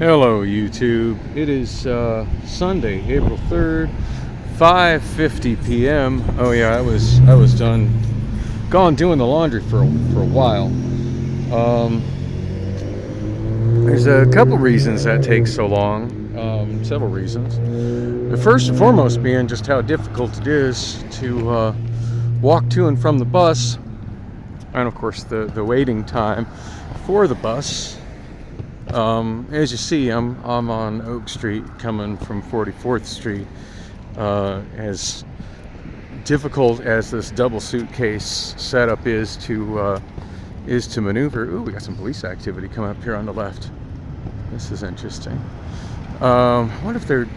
Hello YouTube. It is Sunday, April 3rd, 5:50 p.m. Oh yeah, I was gone doing the laundry for a while. There's a couple reasons that takes so long. Several reasons. The first and foremost being just how difficult it is to walk to and from the bus, and of course the waiting time for the bus. As you see, I'm on Oak Street coming from 44th Street. As difficult as this double suitcase setup is to maneuver. Ooh, we got some police activity coming up here on the left. This is interesting. What if they're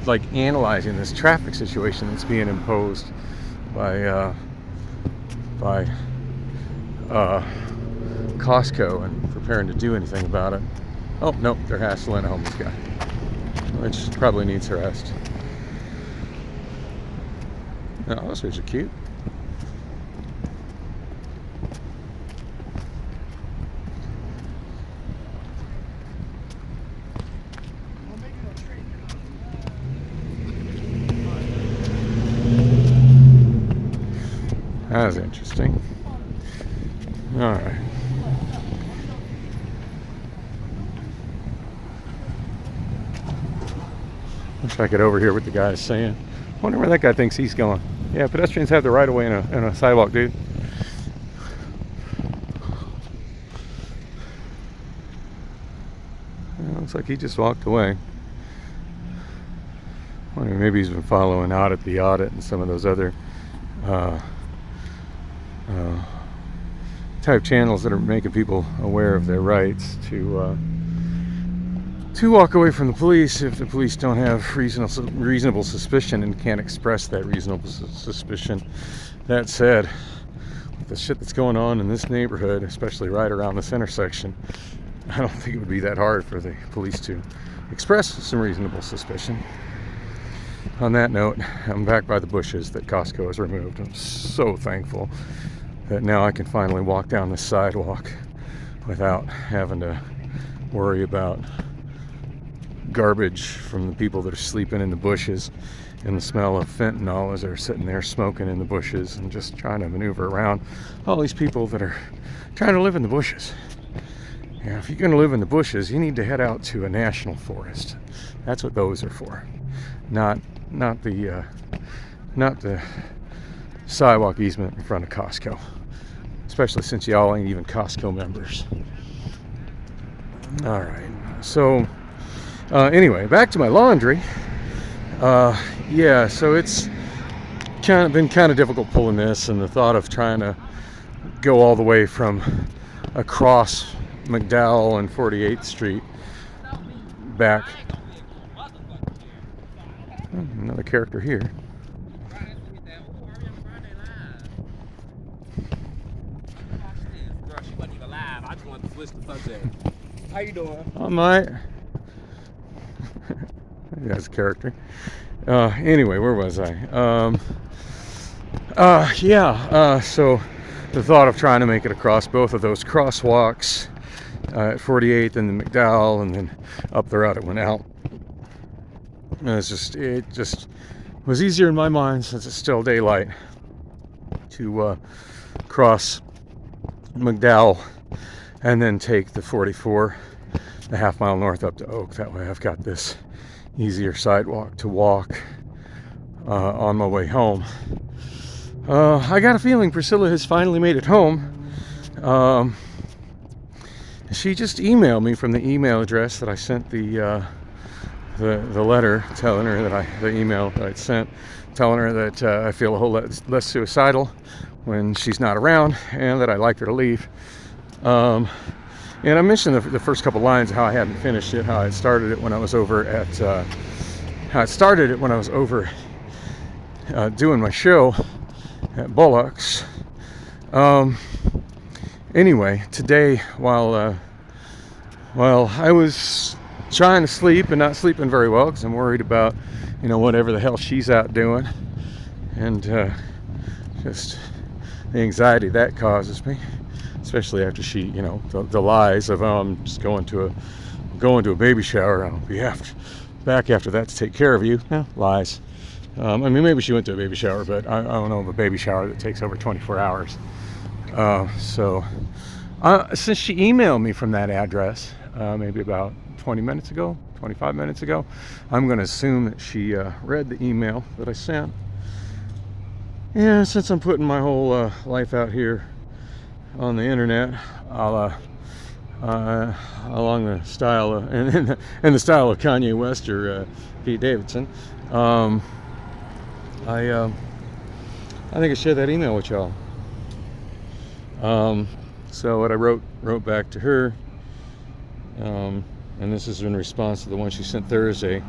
like analyzing this traffic situation that's being imposed by Costco and preparing to do anything about it? Oh, nope, they're hassling a homeless guy, which probably needs arrest. Oh, those fish are cute. That was interesting. All right. Wish I could overhear what the guy is saying. Wonder where that guy thinks he's going. Yeah, pedestrians have the right of way in a sidewalk, dude. Yeah, looks like he just walked away. Wonder maybe he's been following the audit and some of those other type channels that are making people aware of their rights to walk away from the police if the police don't have reasonable suspicion and can't express that reasonable suspicion. That said, with the shit that's going on in this neighborhood, especially right around this intersection, I don't think it would be that hard for the police to express some reasonable suspicion. On that note, I'm back by the bushes that Costco has removed. I'm so thankful that now I can finally walk down this sidewalk without having to worry about garbage from the people that are sleeping in the bushes and the smell of fentanyl as they're sitting there smoking in the bushes and just trying to maneuver around all these people that are trying to live in the bushes. Yeah, if you're going to live in the bushes, you need to head out to a national forest. That's what those are for. Not the sidewalk easement in front of Costco. Especially since y'all ain't even Costco members. All right. So anyway, back to my laundry. Yeah, so it's been kind of difficult pulling this, and the thought of trying to go all the way from across McDowell and 48th Street back. Oh, another character here. How you doing? I might. That's a character. Anyway, where was I? So the thought of trying to make it across both of those crosswalks at 48th and the McDowell, and then up the route it went out. It just was easier in my mind, since it's still daylight, to cross McDowell and then take the 44, the half mile north up to Oak. That way I've got this easier sidewalk to walk on my way home. I got a feeling Priscilla has finally made it home. She just emailed me from the email address that I sent the letter telling her that the email that I'd sent telling her that I feel a whole lot less suicidal when she's not around, and that I'd like her to leave. And I mentioned the first couple lines of how I hadn't finished it, how I started it when I was over doing my show at Bullock's. Anyway, today, while I was trying to sleep and not sleeping very well because I'm worried about, whatever the hell she's out doing, and just the anxiety that causes me, especially after she, the lies of, I'm just going to a going to a baby shower. I'll be back after that to take care of you. Lies. I mean, maybe she went to a baby shower, but I don't know of a baby shower that takes over 24 hours. Since she emailed me from that address, maybe about 20 minutes ago, 25 minutes ago, I'm going to assume that she read the email that I sent. Yeah, since I'm putting my whole life out here on the internet, I'll along the style of, in the style of Kanye West or Pete Davidson. I think I shared that email with y'all. So what I wrote back to her, and this is in response to the one she sent Thursday,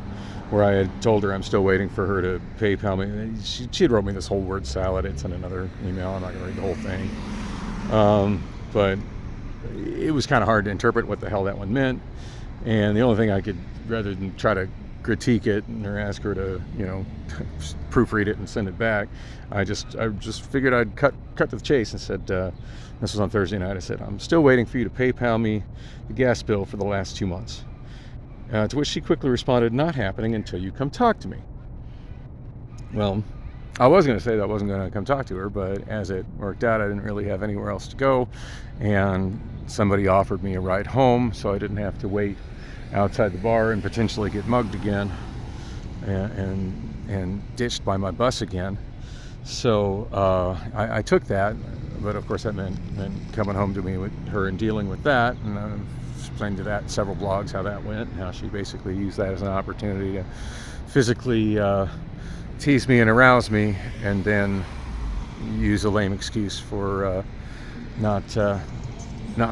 where I had told her I'm still waiting for her to PayPal me. She wrote me this whole word salad. It's in another email. I'm not going to read the whole thing. But it was kind of hard to interpret what the hell that one meant. And the only thing I could, rather than try to critique it or ask her to, proofread it and send it back, I just figured I'd cut to the chase and said, this was on Thursday night, I said, I'm still waiting for you to PayPal me the gas bill for the last 2 months. To which she quickly responded, not happening until you come talk to me. Well, I was going to say that I wasn't going to come talk to her, but as it worked out, I didn't really have anywhere else to go, and somebody offered me a ride home, so I didn't have to wait outside the bar and potentially get mugged again and ditched by my bus again. So I took that, but of course that meant coming home to me with her and dealing with that, and I explained to that in several blogs how that went, and how she basically used that as an opportunity to physically tease me and arouse me, and then use a lame excuse for not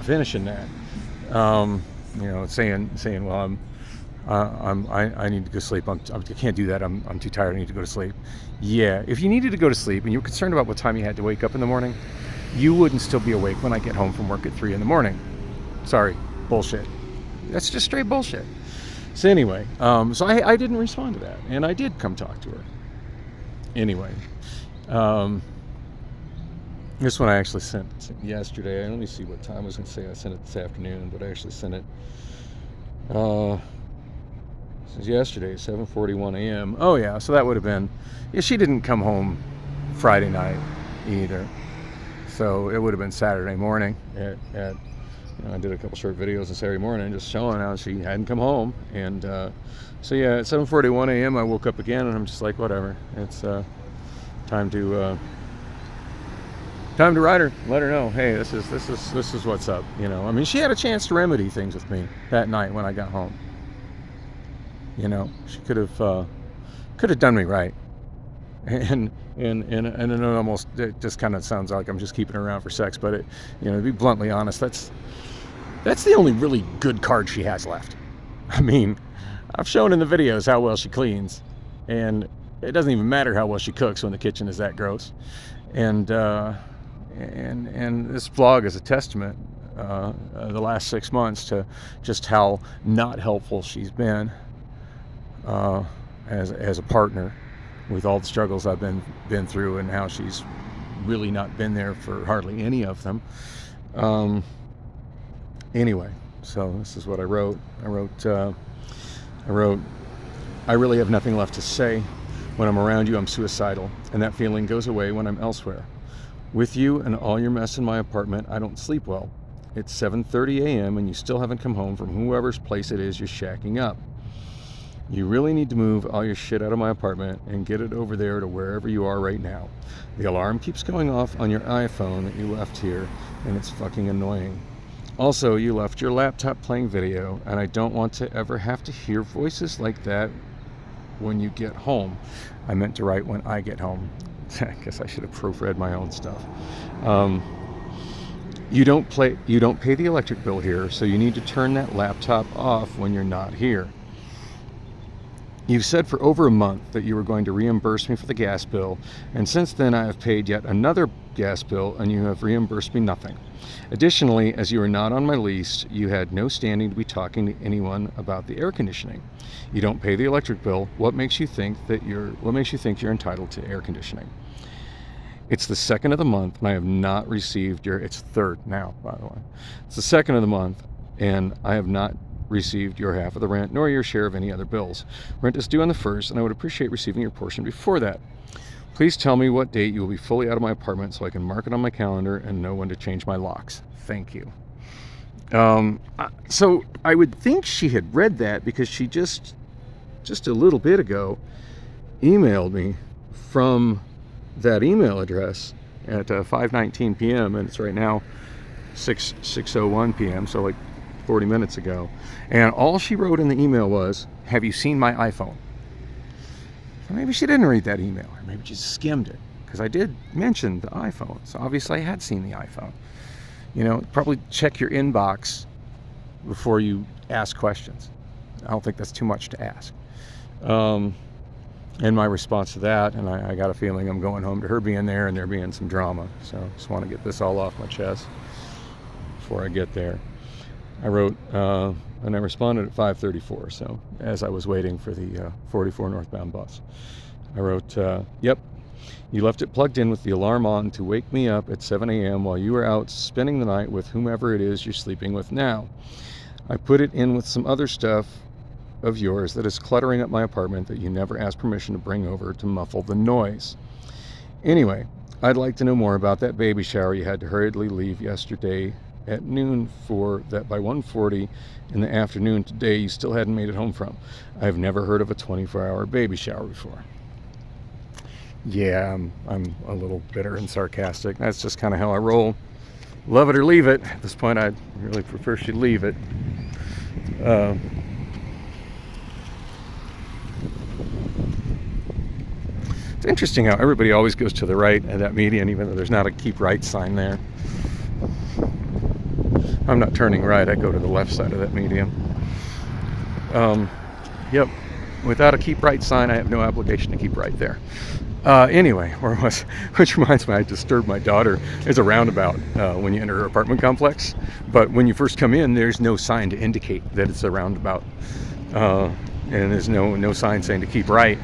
finishing that. Saying, well, I need to go sleep. I can't do that. I'm too tired. I need to go to sleep. Yeah, if you needed to go to sleep and you were concerned about what time you had to wake up in the morning, you wouldn't still be awake when I get home from work at 3 in the morning. Sorry, bullshit. That's just straight bullshit. So anyway, so I didn't respond to that, and I did come talk to her. Anyway, this one I actually sent yesterday. Let me see what time I was going to say. I sent it this afternoon, but I actually sent it. This is yesterday, 7:41 a.m. Oh yeah, so that would have been. Yeah, she didn't come home Friday night either, so it would have been Saturday morning. I did a couple short videos on Saturday morning, just showing how she hadn't come home, and so yeah, at 7:41 a.m. I woke up again, and I'm just like, whatever. It's time to write her, let her know, hey, this is what's up. I mean, she had a chance to remedy things with me that night when I got home. She could have done me right, and it almost, it just kind of sounds like I'm just keeping her around for sex, but to be bluntly honest, that's the only really good card she has left. I mean, I've shown in the videos how well she cleans, and it doesn't even matter how well she cooks when the kitchen is that gross. And this vlog is a testament, the last 6 months, to just how not helpful she's been as a partner, with all the struggles I've been through, and how she's really not been there for hardly any of them. Anyway, so this is what I wrote. I wrote, I really have nothing left to say. When I'm around you, I'm suicidal, and that feeling goes away when I'm elsewhere. With you and all your mess in my apartment, I don't sleep well. It's 7:30 a.m. and you still haven't come home from whoever's place it is you're shacking up. You really need to move all your shit out of my apartment and get it over there to wherever you are right now. The alarm keeps going off on your iPhone that you left here, and it's fucking annoying. Also, you left your laptop playing video, and I don't want to ever have to hear voices like that when you get home. I meant to write when I get home. I guess I should have proofread my own stuff. You don't pay the electric bill here, so you need to turn that laptop off when you're not here. You've said for over a month that you were going to reimburse me for the gas bill, and since then I have paid yet another gas bill and you have reimbursed me nothing. Additionally, as you are not on my lease, you had no standing to be talking to anyone about the air conditioning. You don't pay the electric bill. What makes you think you're entitled to air conditioning? It's the 2nd of the month and I have not received it's 3rd now, by the way. It's the 2nd of the month and I have not received your half of the rent, nor your share of any other bills. Rent is due on the 1st, and I would appreciate receiving your portion before that. Please tell me what date you will be fully out of my apartment so I can mark it on my calendar and know when to change my locks. Thank you. So I would think she had read that because she just a little bit ago emailed me from that email address at 5:19 p.m. and it's right now 6:01 p.m. So like 40 minutes ago. And all she wrote in the email was, "Have you seen my iPhone?" So maybe she didn't read that email, or maybe she skimmed it, because I did mention the iPhone. So obviously I had seen the iPhone. You know, probably check your inbox before you ask questions. I don't think that's too much to ask. And my response to that, and I got a feeling I'm going home to her being there and there being some drama. So I just want to get this all off my chest before I get there. I wrote, and I responded at 5:34. So as I was waiting for the 44 northbound bus, I wrote, "Yep, you left it plugged in with the alarm on to wake me up at 7 a.m. while you were out spending the night with whomever it is you're sleeping with now. I put it in with some other stuff of yours that is cluttering up my apartment that you never asked permission to bring over to muffle the noise. Anyway, I'd like to know more about that baby shower you had to hurriedly leave yesterday at noon for that by 1:40 in the afternoon today you still hadn't made it home from. I've never heard of a 24-hour baby shower before." Yeah, I'm a little bitter and sarcastic. That's just kind of how I roll. Love it or leave it. At this point, I'd really prefer she leave it. It's interesting how everybody always goes to the right at that median, even though there's not a keep right sign there. I'm not turning right, I go to the left side of that median. Yep, without a keep right sign, I have no obligation to keep right there. Anyway, which reminds me, I disturbed my daughter. There's a roundabout when you enter her apartment complex, but when you first come in, there's no sign to indicate that it's a roundabout, and there's no sign saying to keep right.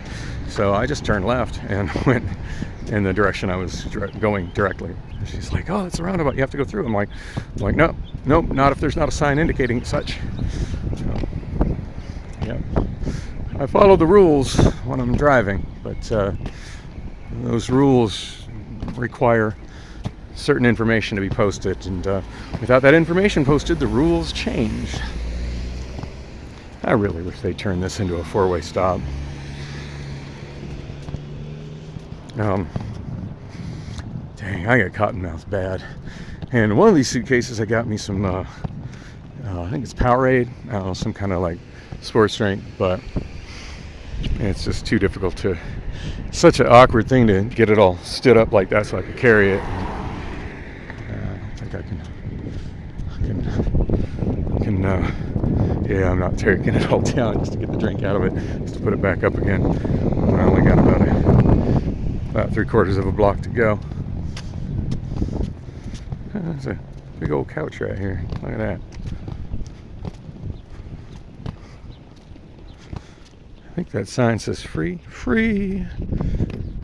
So I just turned left and went in the direction I was going directly. She's like, "Oh, it's a roundabout, you have to go through." I'm like, "No, not if there's not a sign indicating such." So, yeah, I follow the rules when I'm driving, but those rules require certain information to be posted, and without that information posted, the rules change. I really wish they turned this into a four-way stop. Dang, I got cottonmouth bad. And one of these suitcases, I got me some, I think it's Powerade, I don't know, some kind of like sports drink, but it's just too difficult to, such an awkward thing to get it all stood up like that so I could carry it. I don't think I can yeah, I'm not taking it all down just to get the drink out of it, just to put it back up again. I only got about 3/4 of a block to go. There's a big old couch right here. Look at that. I think that sign says free,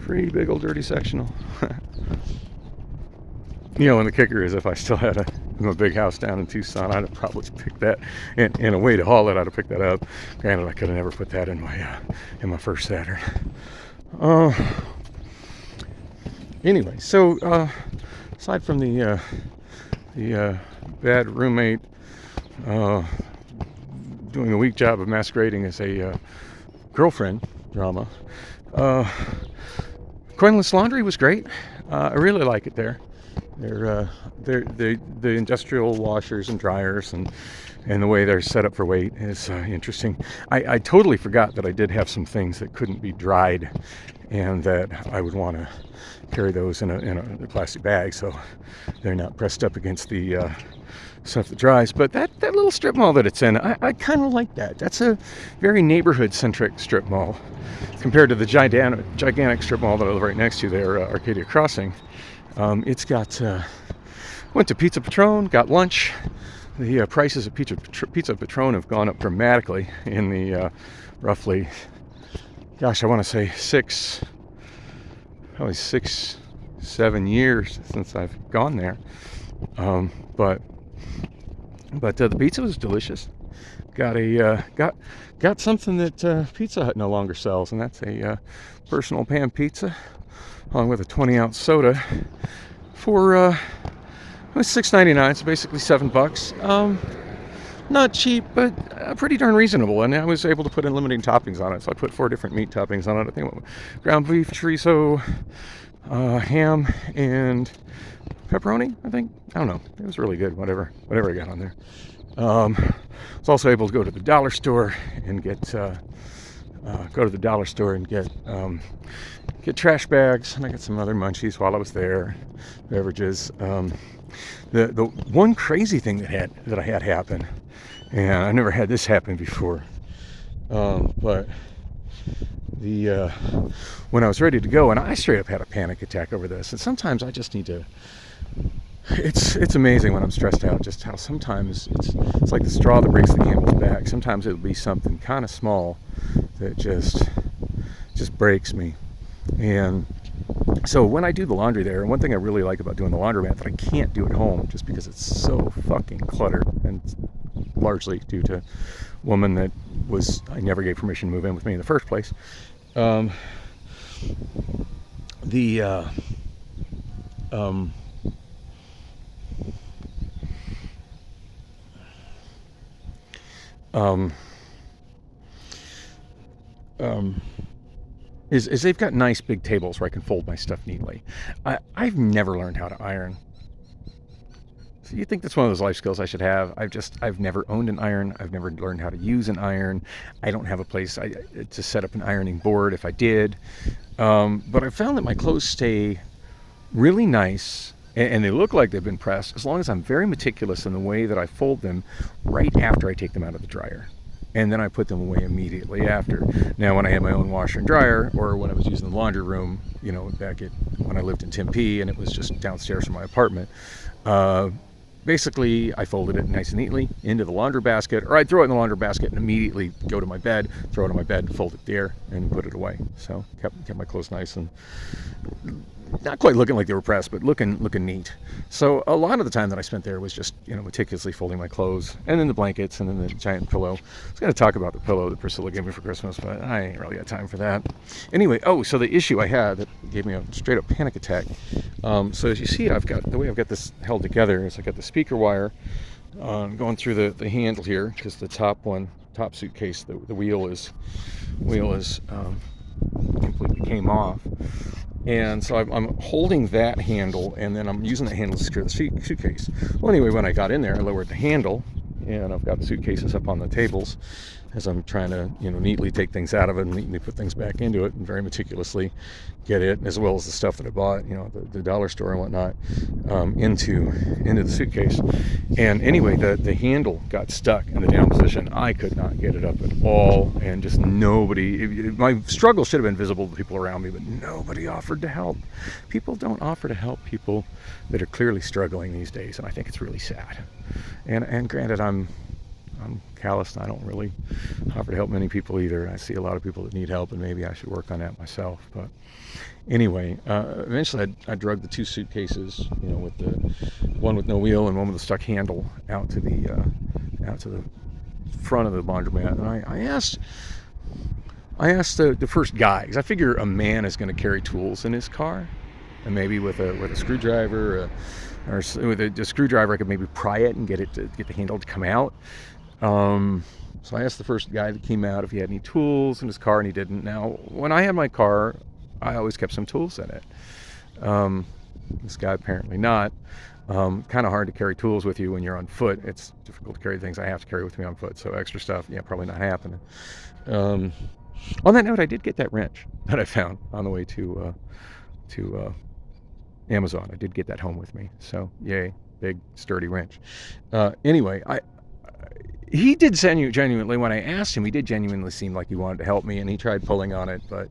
big old dirty sectional. You know, and the kicker is if I still had a big house down in Tucson, I'd have probably picked that, in a way to haul it, I'd have picked that up. Granted, I could have never put that in my first Saturn. Anyway, so aside from the bad roommate doing a weak job of masquerading as a girlfriend drama, Coinless Laundry was great. I really like it there. They're the industrial washers and dryers and the way they're set up for weight is interesting. I totally forgot that I did have some things that couldn't be dried, and that I would want to carry those in a plastic bag so they're not pressed up against the stuff that dries. But that little strip mall that it's in, I kind of like that. That's a very neighborhood-centric strip mall compared to the gigantic strip mall that I live right next to there, Arcadia Crossing. It's got, went to Pizza Patron, got lunch. The prices of Pizza Patron have gone up dramatically in the roughly, gosh, I want to say 6-7 years since I've gone there. But the pizza was delicious. got something that Pizza Hut no longer sells, and that's a personal pan pizza, along with a 20-ounce soda for it was $6.99, so basically $7. Not cheap, but pretty darn reasonable. And I was able to put unlimited toppings on it. So I put 4 different meat toppings on it. I think ground beef, chorizo, ham, and pepperoni. I think, I don't know. It was really good. Whatever I got on there. I was also able to go to the dollar store and get get trash bags, and I got some other munchies while I was there, beverages. The one crazy thing that I had happen, and I never had this happen before, but when I was ready to go, and I straight up had a panic attack over this, and sometimes I just need to. It's amazing when I'm stressed out just how sometimes it's like the straw that breaks the camel's back. Sometimes it'll be something kind of small that just breaks me. And so when I do the laundry there, and one thing I really like about doing the laundromat that I can't do at home just because it's so fucking cluttered, and largely due to a woman that I never gave permission to move in with me in the first place. Is they've got nice big tables where I can fold my stuff neatly. I've never learned how to iron. So you think that's one of those life skills I should have? I've never owned an iron. I've never learned how to use an iron. I don't have a place to set up an ironing board if I did. But I found that my clothes stay really nice, and they look like they've been pressed as long as I'm very meticulous in the way that I fold them right after I take them out of the dryer. And then I put them away immediately after. Now, when I had my own washer and dryer, or when I was using the laundry room, back when I lived in Tempe and it was just downstairs from my apartment, basically I folded it nice and neatly into the laundry basket, or I'd throw it in the laundry basket and immediately go to my bed, throw it on my bed, fold it there, and put it away. So kept my clothes nice and not quite looking like they were pressed, but looking neat. So a lot of the time that I spent there was just meticulously folding my clothes, and then the blankets, and then the giant pillow. I was going to talk about the pillow that Priscilla gave me for Christmas, but I ain't really got time for that. Anyway, so the issue I had that gave me a straight up panic attack. So as you see, the way I've got this held together is I got the speaker wire going through the handle here, because the top suitcase, the wheel is completely came off. And so I'm holding that handle, and then I'm using that handle to secure the suitcase. Well, anyway, when I got in there, I lowered the handle, and I've got the suitcases up on the tables as I'm trying to, neatly take things out of it and neatly put things back into it, and very meticulously get it, as well as the stuff that I bought, the dollar store and whatnot, into the suitcase. And anyway, the handle got stuck in the down position. I could not get it up at all, and just nobody. My struggle should have been visible to people around me, but nobody offered to help. People don't offer to help people that are clearly struggling these days, and I think it's really sad. And granted, I'm callous, and I don't really offer to help many people either. I see a lot of people that need help, and maybe I should work on that myself. But anyway, eventually I drug the 2 suitcases, with the one with no wheel and one with a stuck handle out to the front of the laundromat. And I asked the first guy, because I figure a man is going to carry tools in his car, and maybe with a screwdriver, or with a screwdriver I could maybe pry it and get the handle to come out. So I asked the first guy that came out if he had any tools in his car, and he didn't. Now, when I had my car, I always kept some tools in it. This guy apparently not. Kind of hard to carry tools with you when you're on foot. It's difficult to carry things I have to carry with me on foot, so extra stuff, probably not happening. On that note, I did get that wrench that I found on the way to Amazon. I did get that home with me, so yay, big sturdy wrench. Anyway, he did genuinely, when I asked him, he did genuinely seem like he wanted to help me, and he tried pulling on it, but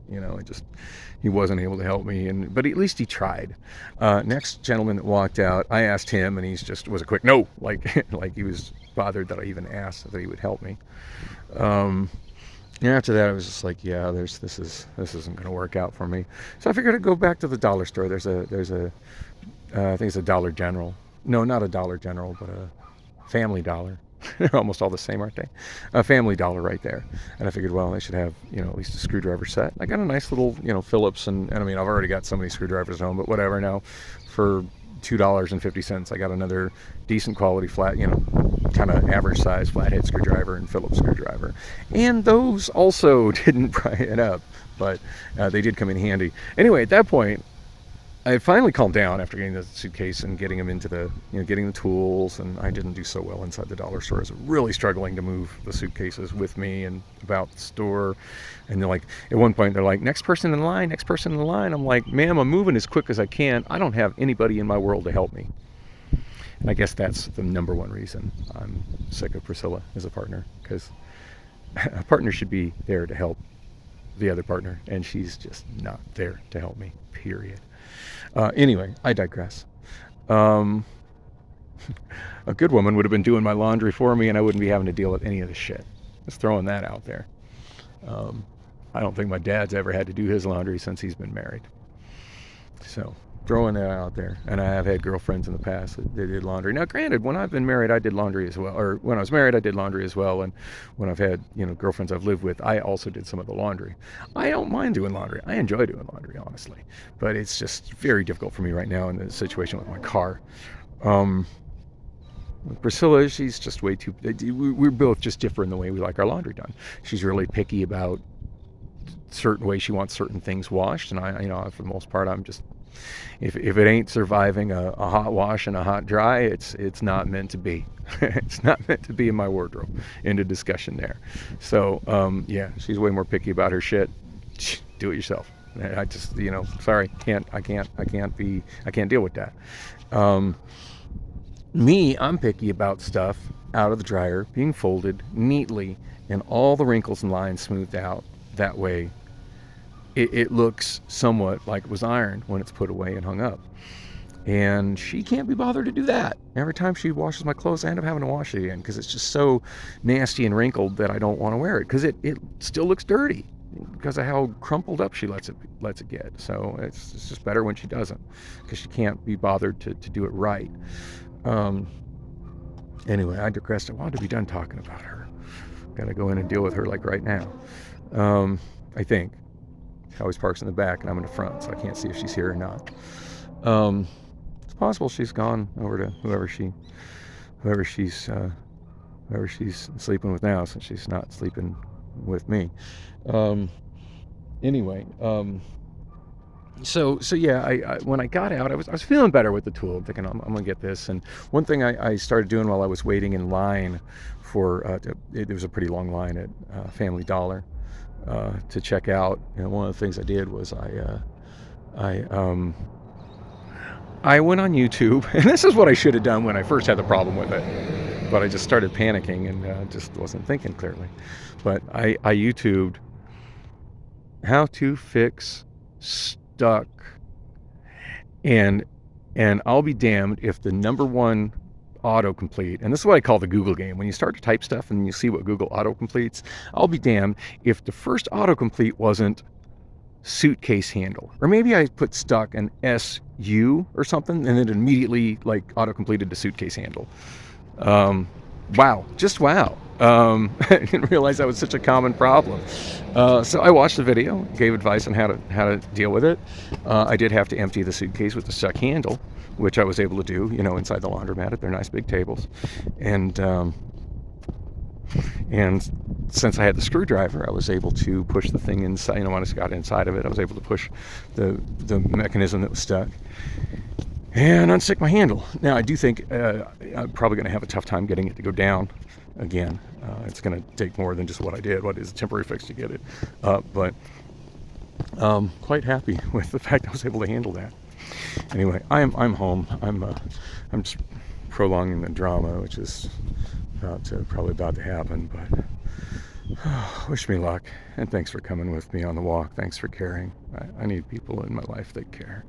he wasn't able to help me. But at least he tried. Next gentleman that walked out, I asked him, and he's was a quick no, like he was bothered that I even asked that he would help me. And after that, I was just like, yeah, this isn't going to work out for me. So I figured I'd go back to the dollar store. There's a I think it's a Dollar General. No, not a Dollar General, but a Family Dollar. They're almost all the same, aren't they? Family Dollar right there. And I figured, well, they should have, at least a screwdriver set. I got a nice little, Phillips, and I mean, I've already got so many screwdrivers at home, but whatever. Now, for $2.50, I got another decent quality flat, kind of average size flathead screwdriver and Phillips screwdriver. And those also didn't pry it up, but they did come in handy. Anyway, at that point, I had finally calmed down after getting the suitcase and getting them into the, getting the tools, and I didn't do so well inside the dollar store. I was really struggling to move the suitcases with me and about the store. And they're like, at one point, they're like, next person in line, next person in the line. I'm like, ma'am, I'm moving as quick as I can. I don't have anybody in my world to help me. And I guess that's the number one reason I'm sick of Priscilla as a partner, because a partner should be there to help the other partner, and she's just not there to help me, period. Anyway, I digress. A good woman would have been doing my laundry for me, and I wouldn't be having to deal with any of this shit. Just throwing that out there. I don't think my dad's ever had to do his laundry since he's been married. So, throwing that out there. And I have had girlfriends in the past that did laundry. Now, granted, when I've been married, I did laundry as well. Or when I was married, I did laundry as well. And when I've had, girlfriends I've lived with, I also did some of the laundry. I don't mind doing laundry. I enjoy doing laundry, honestly. But it's just very difficult for me right now in the situation with my car. Priscilla, she's just way too... We're both just different in the way we like our laundry done. She's really picky about certain ways she wants certain things washed. And I, for the most part, I'm just... If it ain't surviving a hot wash and a hot dry, it's not meant to be. It's not meant to be in my wardrobe. End of discussion there. So yeah, she's way more picky about her shit. Do it yourself. I just sorry, I can't deal with that. Me, I'm picky about stuff out of the dryer being folded neatly and all the wrinkles and lines smoothed out. That way it looks somewhat like it was ironed when it's put away and hung up. And she can't be bothered to do that. Every time she washes my clothes, I end up having to wash it again because it's just so nasty and wrinkled that I don't want to wear it, because it still looks dirty because of how crumpled up she lets it get. So it's just better when she doesn't, because she can't be bothered to do it right. Anyway, I digressed. I wanted to be done talking about her. Got to go in and deal with her like right now. I think. She always parks in the back and I'm in the front, so I can't see if she's here or not. It's possible she's gone over to whoever she's sleeping with now, since she's not sleeping with me. Anyway, so yeah, I when I got out, I was feeling better with the tool. I'm thinking I'm gonna get this. And one thing I started doing while I was waiting in line for it was a pretty long line at Family Dollar to check out. One of the things I did was I went on YouTube, and this is what I should have done when I first had the problem with it, but I just started panicking and just wasn't thinking clearly. But I YouTubed how to fix stuck, and I'll be damned if the number one autocomplete, and this is what I call the Google game, when you start to type stuff and you see what Google autocompletes, I'll be damned if the first autocomplete wasn't suitcase handle, or maybe I put stuck an SU or something, and it immediately autocompleted to suitcase handle. Wow, just wow. I didn't realize that was such a common problem. So I watched the video, gave advice on how to deal with it. I did have to empty the suitcase with the stuck handle, which I was able to do, inside the laundromat at their nice big tables. And since I had the screwdriver, I was able to push the thing inside. When I got inside of it, I was able to push the mechanism that was stuck and unstick my handle. Now, I do think I'm probably going to have a tough time getting it to go down again. It's going to take more than just what I did. What is a temporary fix to get it? But quite happy with the fact I was able to handle that. Anyway, I'm home. I'm just prolonging the drama, which is probably about to happen. But wish me luck, and thanks for coming with me on the walk. Thanks for caring. I need people in my life that care.